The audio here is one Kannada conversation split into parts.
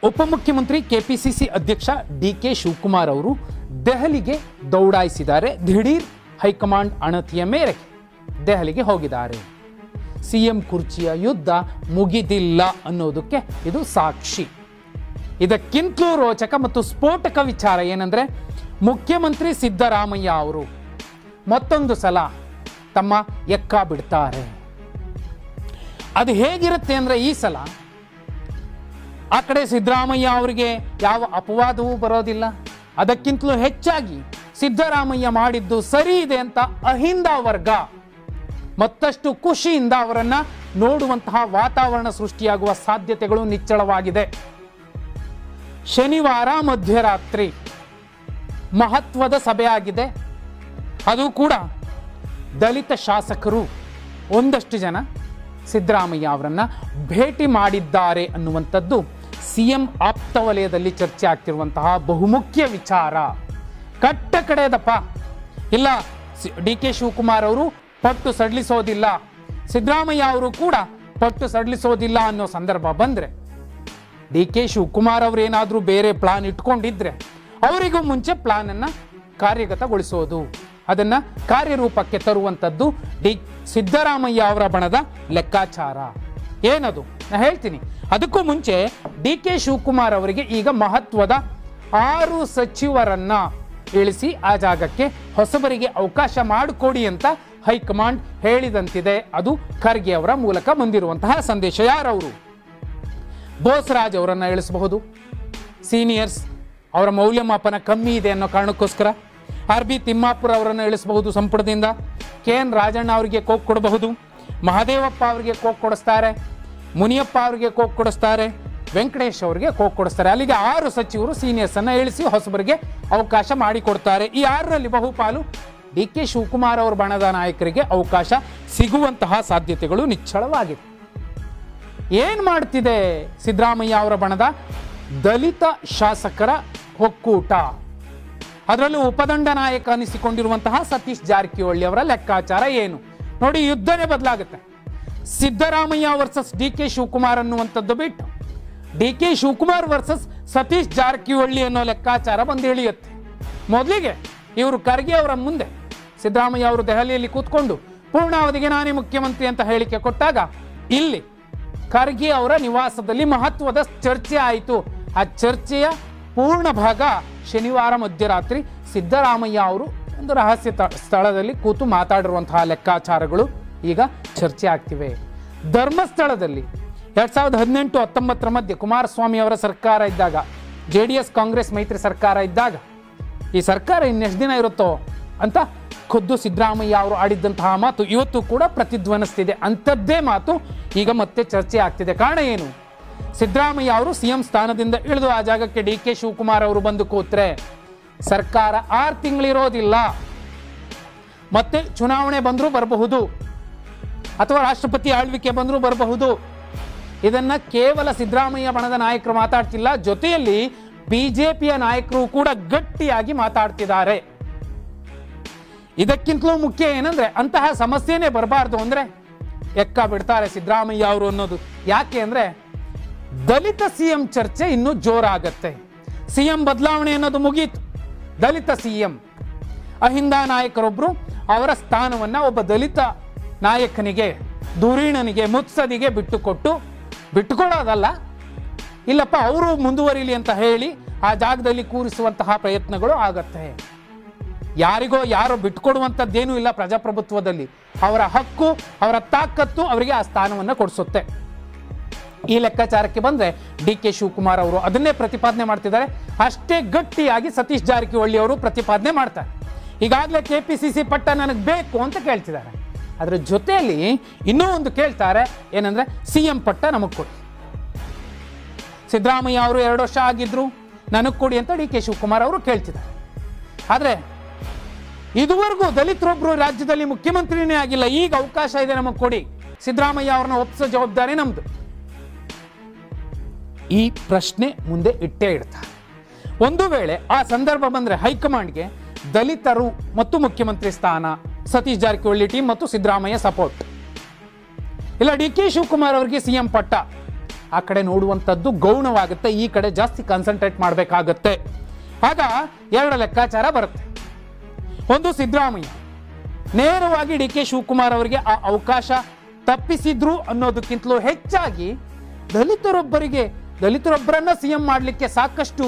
ಉಪಮುಖ್ಯಮಂತ್ರಿ ಕೆಪಿಸಿಸಿ ಅಧ್ಯಕ್ಷ ಡಿಕೆ ಶಿವಕುಮಾರ್ ಅವರು ದೆಹಲಿಗೆ ದೌಡಾಯಿಸಿದ್ದಾರೆ. ದಿಢೀರ್ ಹೈಕಮಾಂಡ್ ಅಣತಿಯ ಮೇರೆಗೆ ದೆಹಲಿಗೆ ಹೋಗಿದ್ದಾರೆ. ಸಿಎಂ ಕುರ್ಚಿಯ ಯುದ್ಧ ಮುಗಿದಿಲ್ಲ ಅನ್ನೋದಕ್ಕೆ ಇದು ಸಾಕ್ಷಿ. ಇದಕ್ಕಿಂತಲೂ ರೋಚಕ ಮತ್ತು ಸ್ಫೋಟಕ ವಿಚಾರ ಏನಂದ್ರೆ, ಮುಖ್ಯಮಂತ್ರಿ ಸಿದ್ದರಾಮಯ್ಯ ಅವರು ಮತ್ತೊಂದು ಸಲ ತಮ್ಮ ಎಕ್ಕ ಬಿಡ್ತಾರೆ. ಅದು ಹೇಗಿರುತ್ತೆ ಅಂದ್ರೆ, ಈ ಸಲ ಆ ಕಡೆ ಸಿದ್ದರಾಮಯ್ಯ ಅವರಿಗೆ ಯಾವ ಅಪವಾದವೂ ಬರೋದಿಲ್ಲ. ಅದಕ್ಕಿಂತಲೂ ಹೆಚ್ಚಾಗಿ ಸಿದ್ದರಾಮಯ್ಯ ಮಾಡಿದ್ದು ಸರಿ ಇದೆ ಅಂತ ಅಹಿಂದ ವರ್ಗ ಮತ್ತಷ್ಟು ಖುಷಿಯಿಂದ ಅವರನ್ನ ನೋಡುವಂತಹ ವಾತಾವರಣ ಸೃಷ್ಟಿಯಾಗುವ ಸಾಧ್ಯತೆಗಳು ನಿಚ್ಚಳವಾಗಿದೆ. ಶನಿವಾರ ಮಧ್ಯರಾತ್ರಿ ಮಹತ್ವದ ಸಭೆ ಆಗಿದೆ. ಅದು ಕೂಡ ದಲಿತ ಶಾಸಕರು ಒಂದಷ್ಟು ಜನ ಸಿದ್ದರಾಮಯ್ಯ ಅವರನ್ನ ಭೇಟಿ ಮಾಡಿದ್ದಾರೆ ಅನ್ನುವಂಥದ್ದು ಸಿಎಂ ಆಪ್ತ ವಲಯದಲ್ಲಿ ಚರ್ಚೆ ಆಗ್ತಿರುವಂತಹ ಬಹುಮುಖ್ಯ ವಿಚಾರ. ಕಟ್ಟ ಕಡೆದಪ್ಪ ಇಲ್ಲ, ಡಿ ಕೆ ಶಿವಕುಮಾರ್ ಅವರು ಪಟ್ಟು ಸಡಿಲಿಸೋದಿಲ್ಲ, ಸಿದ್ದರಾಮಯ್ಯ ಅವರು ಕೂಡ ಪಟ್ಟು ಸಡಿಲಿಸೋದಿಲ್ಲ ಅನ್ನೋ ಸಂದರ್ಭ ಬಂದ್ರೆ, ಡಿ ಕೆ ಶಿವಕುಮಾರ್ ಅವರು ಏನಾದರೂ ಬೇರೆ ಪ್ಲಾನ್ ಇಟ್ಕೊಂಡಿದ್ರೆ ಅವರಿಗೂ ಮುಂಚೆ ಪ್ಲಾನ್ ಅನ್ನ ಕಾರ್ಯಗತಗೊಳಿಸೋದು, ಅದನ್ನ ಕಾರ್ಯರೂಪಕ್ಕೆ ತರುವಂಥದ್ದು ಸಿದ್ದರಾಮಯ್ಯ ಅವರ ಬಣದ ಲೆಕ್ಕಾಚಾರ. ಏನದು ನಾ ಹೇಳ್ತೀನಿ. ಅದಕ್ಕೂ ಮುಂಚೆ ಡಿ ಕೆ ಶಿವಕುಮಾರ್ ಅವರಿಗೆ ಈಗ ಮಹತ್ವದ 6 ಸಚಿವರನ್ನ ಇಳಿಸಿ ಆ ಜಾಗಕ್ಕೆ ಹೊಸಬರಿಗೆ ಅವಕಾಶ ಮಾಡಿಕೊಡಿ ಅಂತ ಹೈಕಮಾಂಡ್ ಹೇಳಿದಂತಿದೆ. ಅದು ಖರ್ಗೆ ಅವರ ಮೂಲಕ ಬಂದಿರುವಂತಹ ಸಂದೇಶ. ಯಾರವರು? ಬೋಸರಾಜ್ ಅವರನ್ನ ಇಳಿಸಬಹುದು, ಸೀನಿಯರ್ಸ್, ಅವರ ಮೌಲ್ಯಮಾಪನ ಕಮ್ಮಿ ಇದೆ ಅನ್ನೋ ಕಾರಣಕ್ಕೋಸ್ಕರ. ಆರ್.ಬಿ. ತಿಮ್ಮಾಪುರ ಅವರನ್ನು ಇಳಿಸಬಹುದು ಸಂಪುಟದಿಂದ. ಕೆ.ಎನ್. ರಾಜಣ್ಣ ಅವರಿಗೆ ಕೋಕ್ ಕೊಡಬಹುದು, ಮಹದೇವಪ್ಪ ಅವರಿಗೆ ಕೋಕ್ ಕೊಡಿಸ್ತಾರೆ, ಮುನಿಯಪ್ಪ ಅವರಿಗೆ ಕೋಕ್ ಕೊಡಿಸ್ತಾರೆ, ವೆಂಕಟೇಶ್ ಅವರಿಗೆ ಕೋಕ್ ಕೊಡಿಸ್ತಾರೆ. ಅಲ್ಲಿಗೆ 6 ಸಚಿವರು ಸೀನಿಯರ್ಸ್ ಅನ್ನ ಇಳಿಸಿ ಹೊಸಬರಿಗೆ ಅವಕಾಶ ಮಾಡಿಕೊಡ್ತಾರೆ. ಈ 6ರಲ್ಲಿ ಬಹುಪಾಲು ಡಿ ಕೆ ಶಿವಕುಮಾರ್ ಅವರ ಬಣದ ನಾಯಕರಿಗೆ ಅವಕಾಶ ಸಿಗುವಂತಹ ಸಾಧ್ಯತೆಗಳು ನಿಚ್ಚಳವಾಗಿದೆ. ಏನ್ ಮಾಡ್ತಿದೆ ಸಿದ್ದರಾಮಯ್ಯ ಅವರ ಬಣದ ದಲಿತ ಶಾಸಕರ ಒಕ್ಕೂಟ? ಅದರಲ್ಲೂ ಉಪದಂಡ ನಾಯಕ ಅನಿಸಿಕೊಂಡಿರುವಂತಹ ಸತೀಶ್ ಜಾರಕಿಹೊಳಿ ಅವರ ಲೆಕ್ಕಾಚಾರ ಏನು ನೋಡಿ. ಯುದ್ಧನೇ ಬದಲಾಗುತ್ತೆ. Siddaramaiah versus D K Shivakumar ಅನ್ನುವಂಥದ್ದು ಬಿಟ್ಟು D K Shivakumar versus Satish Jarkiholi ಅನ್ನೋ ಲೆಕ್ಕಾಚಾರ ಬಂದು ಇಳಿಯುತ್ತೆ. ಮೊದಲಿಗೆ ಇವರು ಖರ್ಗೆ ಅವರ ಮುಂದೆ ಸಿದ್ದರಾಮಯ್ಯ ಅವರು ದೆಹಲಿಯಲ್ಲಿ ಕೂತ್ಕೊಂಡು ಪೂರ್ಣಾವಧಿಗೆ ನಾನೇ ಮುಖ್ಯಮಂತ್ರಿ ಅಂತ ಹೇಳಿಕೆ ಕೊಟ್ಟಾಗ ಇಲ್ಲಿ ಖರ್ಗೆ ಅವರ ನಿವಾಸದಲ್ಲಿ ಮಹತ್ವದ ಚರ್ಚೆ ಆಯಿತು. ಆ ಚರ್ಚೆಯ ಪೂರ್ಣ ಭಾಗ ಶನಿವಾರ ಮಧ್ಯರಾತ್ರಿ ಸಿದ್ದರಾಮಯ್ಯ ಅವರು ಒಂದು ರಹಸ್ಯ ಸ್ಥಳದಲ್ಲಿ ಕೂತು ಮಾತಾಡಿರುವಂತಹ ಲೆಕ್ಕಾಚಾರಗಳು ಈಗ ಚರ್ಚೆ ಆಗ್ತಿವೆ. ಧರ್ಮಸ್ಥಳದಲ್ಲಿ 2018-19 ಮಧ್ಯೆ ಕುಮಾರಸ್ವಾಮಿ ಅವರ ಸರ್ಕಾರ ಇದ್ದಾಗ, JDS ಕಾಂಗ್ರೆಸ್ ಮೈತ್ರಿ ಸರ್ಕಾರ ಇದ್ದಾಗ, ಈ ಸರ್ಕಾರ ಇನ್ನೆಷ್ಟು ದಿನ ಇರುತ್ತೋ ಅಂತ ಖುದ್ದು ಸಿದ್ದರಾಮಯ್ಯ ಅವರು ಆಡಿದ್ದಂತಹ ಮಾತು ಇವತ್ತು ಕೂಡ ಪ್ರತಿಧ್ವನಿಸ್ತಿದೆ. ಅಂಥದ್ದೇ ಮಾತು ಈಗ ಮತ್ತೆ ಚರ್ಚೆ ಆಗ್ತಿದೆ. ಕಾರಣ ಏನು? ಸಿದ್ದರಾಮಯ್ಯ ಅವರು ಸಿಎಂ ಸ್ಥಾನದಿಂದ ಇಳಿದು ಆ ಜಾಗಕ್ಕೆ ಡಿ ಕೆ ಶಿವಕುಮಾರ್ ಅವರು ಬಂದು ಕೂತ್ರೆ ಸರ್ಕಾರ 6 ತಿಂಗಳಿರೋದಿಲ್ಲ, ಮತ್ತೆ ಚುನಾವಣೆ ಬಂದರೂ ಬರಬಹುದು, ಅಥವಾ ರಾಷ್ಟ್ರಪತಿ ಆಳ್ವಿಕೆ ಬಂದರೂ ಬರಬಹುದು. ಇದನ್ನ ಕೇವಲ ಸಿದ್ದರಾಮಯ್ಯ ಬಣದ ನಾಯಕರು ಮಾತಾಡ್ತಿಲ್ಲ, ಜೊತೆಯಲ್ಲಿ ಬಿಜೆಪಿಯ ನಾಯಕರು ಕೂಡ ಗಟ್ಟಿಯಾಗಿ ಮಾತಾಡ್ತಿದ್ದಾರೆ. ಇದಕ್ಕಿಂತಲೂ ಮುಖ್ಯ ಏನಂದ್ರೆ, ಅಂತಹ ಸಮಸ್ಯೆನೇ ಬರಬಾರ್ದು ಅಂದ್ರೆ ಎಕ್ಕ ಬಿಡ್ತಾರೆ ಸಿದ್ದರಾಮಯ್ಯ ಅವರು ಅನ್ನೋದು. ಯಾಕೆ ಅಂದ್ರೆ ದಲಿತ ಸಿಎಂ ಚರ್ಚೆ ಇನ್ನೂ ಜೋರಾಗತ್ತೆ. ಸಿಎಂ ಬದಲಾವಣೆ ಅನ್ನೋದು ಮುಗೀತು. ದಲಿತ ಸಿಎಂ ಅಹಿಂದ ನಾಯಕರೊಬ್ರು ಅವರ ಸ್ಥಾನವನ್ನ ಒಬ್ಬ ದಲಿತ ನಾಯಕನಿಗೆ, ಧುರೀಣನಿಗೆ, ಮುತ್ಸದಿಗೆ ಬಿಟ್ಟುಕೊಡೋದಲ್ಲ, ಇಲ್ಲಪ್ಪ ಅವರು ಮುಂದುವರಿಲಿ ಅಂತ ಹೇಳಿ ಆ ಜಾಗದಲ್ಲಿ ಕೂರಿಸುವಂತಹ ಪ್ರಯತ್ನಗಳು ಆಗತ್ತೆ. ಯಾರಿಗೋ ಯಾರೋ ಬಿಟ್ಟುಕೊಡುವಂಥದ್ದೇನೂ ಇಲ್ಲ ಪ್ರಜಾಪ್ರಭುತ್ವದಲ್ಲಿ. ಅವರ ಹಕ್ಕು, ಅವರ ತಾಕತ್ತು ಅವರಿಗೆ ಆ ಸ್ಥಾನವನ್ನು ಕೊಡಿಸುತ್ತೆ. ಈ ಲೆಕ್ಕಾಚಾರಕ್ಕೆ ಬಂದ್ರೆ ಡಿ ಕೆ ಶಿವಕುಮಾರ್ ಅವರು ಅದನ್ನೇ ಪ್ರತಿಪಾದನೆ ಮಾಡ್ತಿದ್ದಾರೆ. ಅಷ್ಟೇ ಗಟ್ಟಿಯಾಗಿ ಸತೀಶ್ ಜಾರಕಿಹೊಳಿ ಅವರು ಪ್ರತಿಪಾದನೆ ಮಾಡ್ತಾರೆ. ಈಗಾಗಲೇ ಕೆಪಿಸಿಸಿ ಪಟ್ಟ ನನಗೆ ಬೇಕು ಅಂತ ಕೇಳ್ತಿದ್ದಾರೆ. ಅದರ ಜೊತೆಯಲ್ಲಿ ಇನ್ನೂ ಒಂದು ಕೇಳ್ತಾರೆ, ಏನಂದ್ರೆ ಸಿಎಂ ಪಟ್ಟ ನಮಗೆ ಕೊಡಿ. ಸಿದ್ದರಾಮಯ್ಯ ಅವರು 2 ವರ್ಷ ಆಗಿದ್ರು, ನನಗೆ ಕೊಡಿ ಅಂತ ಡಿ ಕೆ ಶಿವಕುಮಾರ್ ಅವರು ಕೇಳ್ತಿದ್ದಾರೆ. ಆದ್ರೆ ಇದುವರೆಗೂ ದಲಿತರೊಬ್ರು ರಾಜ್ಯದಲ್ಲಿ ಮುಖ್ಯಮಂತ್ರಿನೇ ಆಗಿಲ್ಲ. ಈಗ ಅವಕಾಶ ಇದೆ, ನಮಗೆ ಕೊಡಿ, ಸಿದ್ದರಾಮಯ್ಯ ಅವ್ರನ್ನ ಒಪ್ಪಿಸೋ ಜವಾಬ್ದಾರಿ ನಮ್ದು. ಈ ಪ್ರಶ್ನೆ ಮುಂದೆ ಇಟ್ಟೇ ಇಡ್ತಾರೆ. ಒಂದು ವೇಳೆ ಆ ಸಂದರ್ಭ ಬಂದ್ರೆ ಹೈಕಮಾಂಡ್ಗೆ ದಲಿತರು ಮತ್ತು ಮುಖ್ಯಮಂತ್ರಿ ಸ್ಥಾನ, ಸತೀಶ್ ಜಾರಕಿಹೊಳಿ ಟೀಮ್ ಮತ್ತು ಸಿದ್ದರಾಮಯ್ಯ ಸಪೋರ್ಟ್, ಇಲ್ಲ ಡಿ ಕೆ ಶಿವಕುಮಾರ್ ಅವರಿಗೆ ಸಿಎಂ ಪಟ್ಟ, ಆ ಕಡೆ ನೋಡುವಂಥದ್ದು ಗೌಣವಾಗುತ್ತೆ, ಈ ಕಡೆ ಜಾಸ್ತಿ ಕಾನ್ಸಂಟ್ರೇಟ್ ಮಾಡಬೇಕಾಗತ್ತೆ. ಆಗ ಎರಡು ಲೆಕ್ಕಾಚಾರ ಬರುತ್ತೆ. ಒಂದು, ಸಿದ್ದರಾಮಯ್ಯ ನೇರವಾಗಿ ಡಿ ಕೆ ಶಿವಕುಮಾರ್ ಅವರಿಗೆ ಆ ಅವಕಾಶ ತಪ್ಪಿಸಿದ್ರು ಅನ್ನೋದಕ್ಕಿಂತಲೂ ಹೆಚ್ಚಾಗಿ ದಲಿತರೊಬ್ಬರನ್ನ ಸಿಎಂ ಮಾಡಲಿಕ್ಕೆ ಸಾಕಷ್ಟು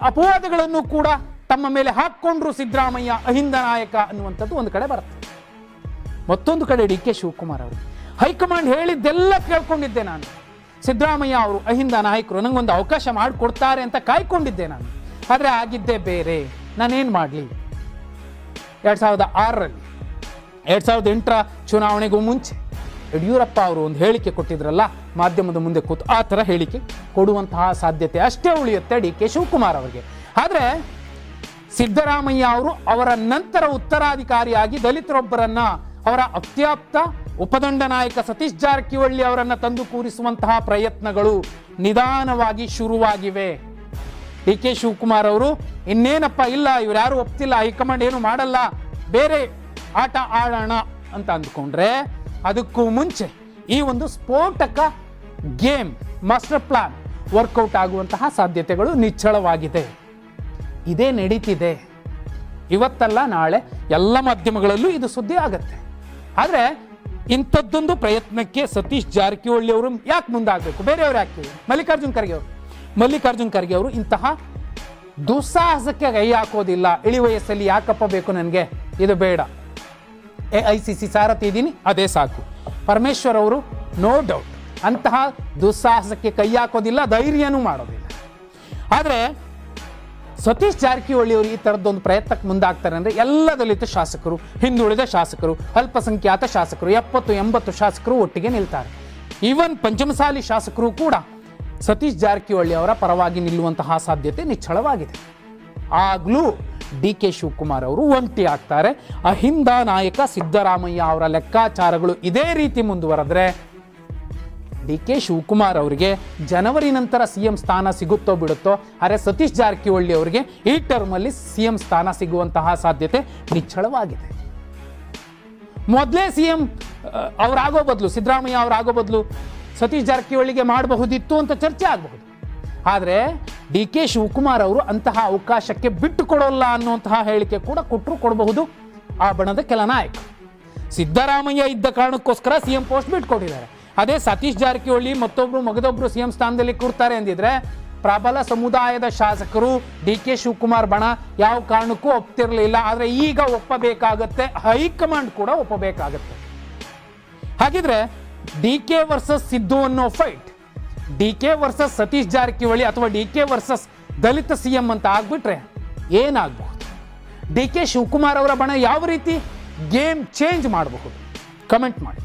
ಅಪವಾದಗಳನ್ನು ಕೂಡ ತಮ್ಮ ಮೇಲೆ ಹಾಕ್ಕೊಂಡ್ರು ಸಿದ್ದರಾಮಯ್ಯ ಅಹಿಂದ ನಾಯಕ ಅನ್ನುವಂಥದ್ದು ಒಂದು ಕಡೆ ಬರುತ್ತೆ. ಮತ್ತೊಂದು ಕಡೆ ಡಿ ಕೆ ಶಿವಕುಮಾರ್ ಅವರು ಹೈಕಮಾಂಡ್ ಹೇಳಿದ್ದೆಲ್ಲ ಕೇಳ್ಕೊಂಡಿದ್ದೆ ನಾನು, ಸಿದ್ದರಾಮಯ್ಯ ಅವರು ಅಹಿಂದ ನಾಯಕರು, ನನಗೊಂದು ಅವಕಾಶ ಮಾಡಿಕೊಡ್ತಾರೆ ಅಂತ ಕಾಯ್ಕೊಂಡಿದ್ದೆ ನಾನು. ಆದರೆ ಆಗಿದ್ದೇ ಬೇರೆ, ನಾನೇನು ಮಾಡಲಿ? 2006ರಲ್ಲಿ 2008ರ ಚುನಾವಣೆಗೂ ಮುಂಚೆ ಯಡಿಯೂರಪ್ಪ ಅವರು ಒಂದು ಹೇಳಿಕೆ ಕೊಟ್ಟಿದ್ರಲ್ಲ, ಮಾಧ್ಯಮದ ಮುಂದೆ ಕೂತು ಆ ಥರ ಹೇಳಿಕೆ ಕೊಡುವಂತಹ ಸಾಧ್ಯತೆ ಅಷ್ಟೇ ಉಳಿಯುತ್ತೆ ಡಿ ಕೆ ಶಿವಕುಮಾರ್ ಅವರಿಗೆ. ಆದರೆ ಸಿದ್ದರಾಮಯ್ಯ ಅವರು ಅವರ ನಂತರ ಉತ್ತರಾಧಿಕಾರಿಯಾಗಿ ದಲಿತರೊಬ್ಬರನ್ನ, ಅವರ ಅತ್ಯಾಪ್ತ ಉಪದಂಡ ನಾಯಕ ಸತೀಶ್ ಜಾರಕಿಹೊಳಿ ಅವರನ್ನು ತಂದು ಕೂರಿಸುವಂತಹ ಪ್ರಯತ್ನಗಳು ನಿಧಾನವಾಗಿ ಶುರುವಾಗಿವೆ. ಡಿ ಕೆ ಶಿವಕುಮಾರ್ ಅವರು ಇನ್ನೇನಪ್ಪ, ಇಲ್ಲ ಇವ್ರು ಒಪ್ತಿಲ್ಲ, ಹೈಕಮಾಂಡ್ ಏನು ಮಾಡಲ್ಲ, ಬೇರೆ ಆಟ ಆಡೋಣ ಅಂತ ಅಂದ್ಕೊಂಡ್ರೆ ಅದಕ್ಕೂ ಮುಂಚೆ ಈ ಒಂದು ಸ್ಫೋಟಕ ಗೇಮ್ ಮಾಸ್ಟರ್ ಪ್ಲಾನ್ ವರ್ಕೌಟ್ ಆಗುವಂತಹ ಸಾಧ್ಯತೆಗಳು ನಿಚ್ಚಳವಾಗಿದೆ. ಇದೇ ನಡೀತಿದೆ. ಇವತ್ತಲ್ಲ ನಾಳೆ ಎಲ್ಲ ಮಾಧ್ಯಮಗಳಲ್ಲೂ ಇದು ಸುದ್ದಿ ಆಗತ್ತೆ. ಆದರೆ ಇಂಥದ್ದೊಂದು ಪ್ರಯತ್ನಕ್ಕೆ ಸತೀಶ್ ಜಾರಕಿಹೊಳಿ ಅವರು ಯಾಕೆ ಮುಂದಾಗಬೇಕು? ಬೇರೆಯವರು ಯಾಕೆ? ಮಲ್ಲಿಕಾರ್ಜುನ್ ಖರ್ಗೆ ಅವರು ಇಂತಹ ದುಸ್ಸಾಹಸಕ್ಕೆ ಕೈ ಹಾಕೋದಿಲ್ಲ. ಇಳಿ ವಯಸ್ಸಲ್ಲಿ ಯಾಕಪ್ಪ ಬೇಕು ನನಗೆ, ಇದು ಬೇಡ, AICC ಸಾರಥಿ ಇದ್ದೀನಿ ಅದೇ ಸಾಕು. ಪರಮೇಶ್ವರ್ ಅವರು ನೋ ಡೌಟ್ ಅಂತಹ ದುಸ್ಸಾಹಸಕ್ಕೆ ಕೈ ಹಾಕೋದಿಲ್ಲ, ಧೈರ್ಯನೂ ಮಾಡೋದಿಲ್ಲ. ಆದರೆ ಸತೀಶ್ ಜಾರಕಿಹೊಳಿ ಅವರು ಈ ಥರದ್ದೊಂದು ಪ್ರಯತ್ನಕ್ಕೆ ಮುಂದಾಗ್ತಾರೆ ಅಂದರೆ ಎಲ್ಲ ದಲಿತ ಶಾಸಕರು, ಹಿಂದುಳಿದ ಶಾಸಕರು, ಅಲ್ಪಸಂಖ್ಯಾತ ಶಾಸಕರು, 70-80 ಶಾಸಕರು ಒಟ್ಟಿಗೆ ನಿಲ್ತಾರೆ. ಈವನ್ ಪಂಚಮಸಾಲಿ ಶಾಸಕರು ಕೂಡ ಸತೀಶ್ ಜಾರಕಿಹೊಳಿ ಅವರ ಪರವಾಗಿ ನಿಲ್ಲುವಂತಹ ಸಾಧ್ಯತೆ ನಿಚ್ಚಳವಾಗಿದೆ. ಆಗಲೂ ಡಿ ಕೆ ಶಿವಕುಮಾರ್ ಅವರು ಒಂಟಿ ಆಗ್ತಾರೆ. ಅಹಿಂದ ನಾಯಕ ಸಿದ್ದರಾಮಯ್ಯ ಅವರ ಲೆಕ್ಕಾಚಾರಗಳು ಇದೇ ರೀತಿ ಮುಂದುವರೆದ್ರೆ ಡಿ ಕೆ ಶಿವಕುಮಾರ್ ಅವರಿಗೆ ಜನವರಿ ನಂತರ ಸಿಎಂ ಸ್ಥಾನ ಸಿಗುತ್ತೋ ಬಿಡುತ್ತೋ, ಆದರೆ ಸತೀಶ್ ಜಾರಕಿಹೊಳಿ ಅವರಿಗೆ ಈ ಟರ್ಮಲ್ಲಿ ಸಿಎಂ ಸ್ಥಾನ ಸಿಗುವಂತಹ ಸಾಧ್ಯತೆ ನಿಚ್ಚಳವಾಗಿದೆ. ಮೊದಲೇ ಸಿಎಂ ಅವರಾಗೋ ಬದಲು, ಸಿದ್ದರಾಮಯ್ಯ ಅವರಾಗೋ ಬದಲು ಸತೀಶ್ ಜಾರಕಿಹೊಳಿಗೆ ಮಾಡಬಹುದಿತ್ತು ಅಂತ ಚರ್ಚೆ ಆಗಬಹುದು. ಆದರೆ ಡಿ ಕೆ ಶಿವಕುಮಾರ್ ಅವರು ಅಂತಹ ಅವಕಾಶಕ್ಕೆ ಬಿಟ್ಟು ಕೊಡೋಲ್ಲ ಅನ್ನುವಂತಹ ಹೇಳಿಕೆ ಕೂಡ ಕೊಡಬಹುದು ಆ ಬಣದ ಕೆಲ ನಾಯಕರು. ಸಿದ್ದರಾಮಯ್ಯ ಇದ್ದ ಕಾರಣಕ್ಕೋಸ್ಕರ ಸಿಎಂ ಪೋಸ್ಟ್ ಬಿಟ್ಕೊಟ್ಟಿದ್ದಾರೆ. ಅದೇ ಸತೀಶ್ ಜಾರಕಿಹೊಳಿ ಮಗದೊಬ್ರು ಸಿಎಂ ಸ್ಥಾನದಲ್ಲಿ ಕೂರ್ತಾರೆ ಅಂದಿದ್ರೆ ಪ್ರಬಲ ಸಮುದಾಯದ ಶಾಸಕರು ಡಿ ಕೆ ಶಿವಕುಮಾರ್ ಬಣ ಯಾವ ಕಾರಣಕ್ಕೂ ಒಪ್ತಿರಲಿಲ್ಲ. ಆದರೆ ಈಗ ಒಪ್ಪಬೇಕಾಗತ್ತೆ, ಹೈಕಮಾಂಡ್ ಕೂಡ ಒಪ್ಪಬೇಕಾಗತ್ತೆ. ಹಾಗಿದ್ರೆ ಡಿ ಕೆ ವರ್ಸಸ್ ಸಿದ್ದು ಅನ್ನೋ fight, D K versus Satish Jarkiholi ಅಥವಾ ಡಿ ಕೆ ವರ್ಸಸ್ ದಲಿತ ಸಿಎಂ ಅಂತ ಆಗ್ಬಿಟ್ರೆ ಏನಾಗಬಹುದು? ಡಿ ಕೆ ಶಿವಕುಮಾರ್ ಅವರ ಬಣ ಯಾವ ರೀತಿ ಗೇಮ್ ಚೇಂಜ್ ಮಾಡಬಹುದು? ಕಮೆಂಟ್ ಮಾಡಿ.